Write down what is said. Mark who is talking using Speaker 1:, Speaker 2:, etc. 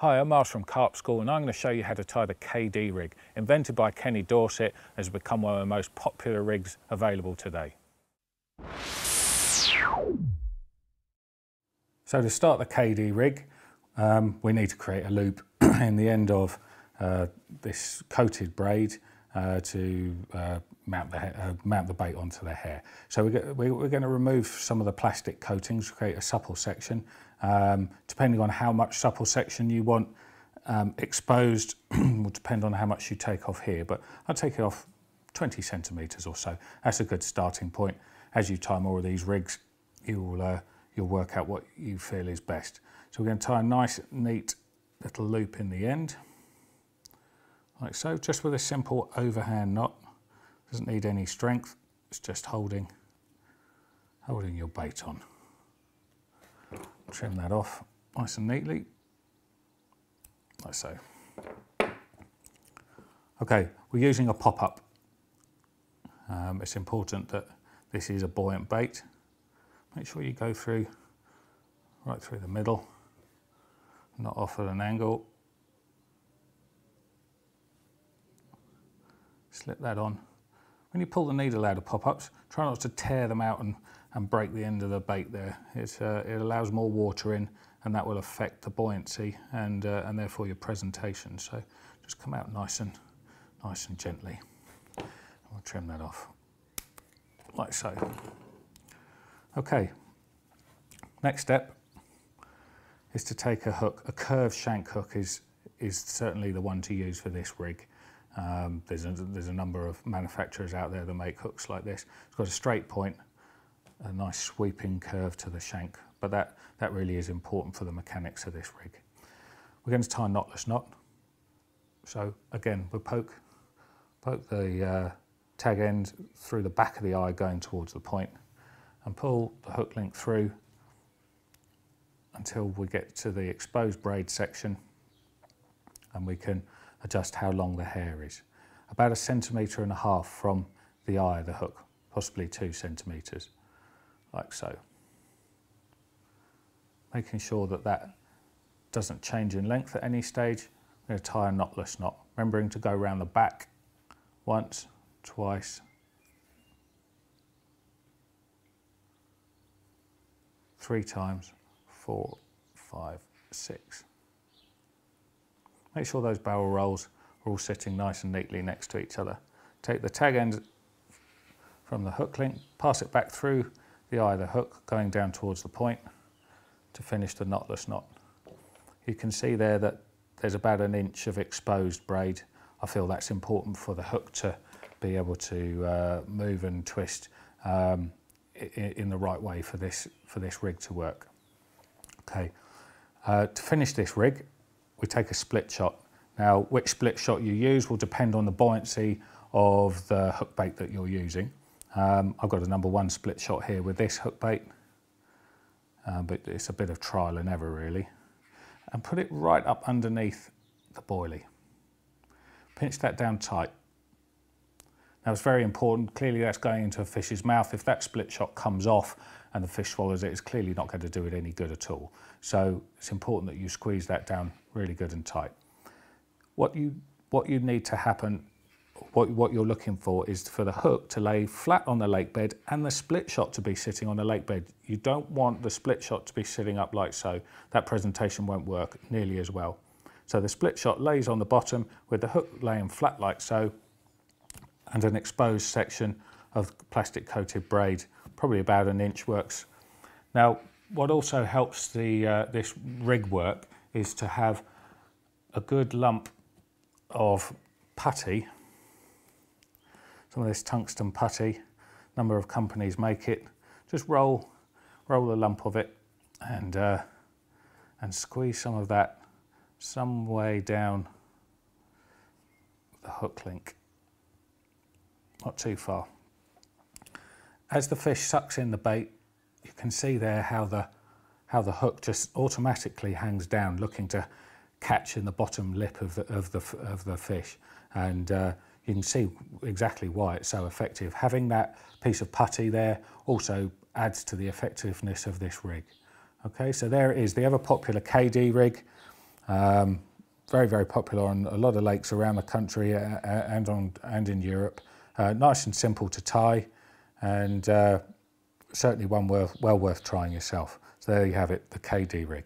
Speaker 1: Hi, I'm Miles from Carp School and I'm going to show you how to tie the KD rig. Invented by Kenny Dorset, has become one of the most popular rigs available today. So to start the KD rig, we need to create a loop in the end of this coated braid to mount the bait onto the hair. So we're going to remove some of the plastic coatings to create a supple section. Depending on how much supple section you want exposed will depend on how much you take off here, but I'll take it off 20 centimetres or so. That's a good starting point. As you tie more of these rigs, you'll work out what you feel is best. So we're going to tie a nice neat little loop in the end, like so, just with a simple overhand knot. Doesn't need any strength, it's just holding your bait on. Trim that off nice and neatly, like so. Okay, we're using a pop-up. It's important that this is a buoyant bait. Make sure you go through, right through the middle, not off at an angle. Slip that on. When you pull the needle out of pop-ups, try not to tear them out and break the end of the bait there. It allows more water in, and that will affect the buoyancy and therefore your presentation. So just come out nice and gently. We'll trim that off, like so. Okay, next step is to take a hook. A curved shank hook is certainly the one to use for this rig. There's a number of manufacturers out there that make hooks like this. It's got a straight point, a nice sweeping curve to the shank, but that really is important for the mechanics of this rig. We're going to tie a knotless knot. So again, we'll poke the tag end through the back of the eye going towards the point and pull the hook link through until we get to the exposed braid section, and we can adjust how long the hair is. About 1.5 centimetres from the eye of the hook, possibly 2 centimetres, like so. Making sure that that doesn't change in length at any stage, I'm going to tie a knotless knot, remembering to go around the back once, twice, 3 times, 4, 5, 6. Make sure those barrel rolls are all sitting nice and neatly next to each other. Take the tag end from the hook link, pass it back through the eye of the hook, going down towards the point to finish the knotless knot. You can see there that there's about 1 inch of exposed braid. I feel that's important for the hook to be able to move and twist in the right way for this rig to work. Okay, to finish this rig, we take a split shot. Now, which split shot you use will depend on the buoyancy of the hook bait that you're using. I've got a #1 split shot here with this hook bait, but it's a bit of trial and error really. And put it right up underneath the boilie. Pinch that down tight. Now it's very important, clearly that's going into a fish's mouth. If that split shot comes off and the fish swallows it, it's clearly not going to do it any good at all. So it's important that you squeeze that down really good and tight. What you need to happen, what you're looking for is for the hook to lay flat on the lake bed and the split shot to be sitting on the lake bed. You don't want the split shot to be sitting up like so. That presentation won't work nearly as well. So the split shot lays on the bottom with the hook laying flat like so, and an exposed section of plastic coated braid, probably about 1 inch works. Now, what also helps this rig work is to have a good lump of putty. Some of this tungsten putty, a number of companies make it. Just roll a lump of it and squeeze some of that some way down the hook link. Not too far. As the fish sucks in the bait, you can see there how the hook just automatically hangs down, looking to catch in the bottom lip of the fish, and you can see exactly why it's so effective. Having that piece of putty there also adds to the effectiveness of this rig. Okay, so there it is, the ever popular KD rig. Very, very popular on a lot of lakes around the country and in Europe. Nice and simple to tie, and certainly one well worth trying yourself. So there you have it, the KD rig.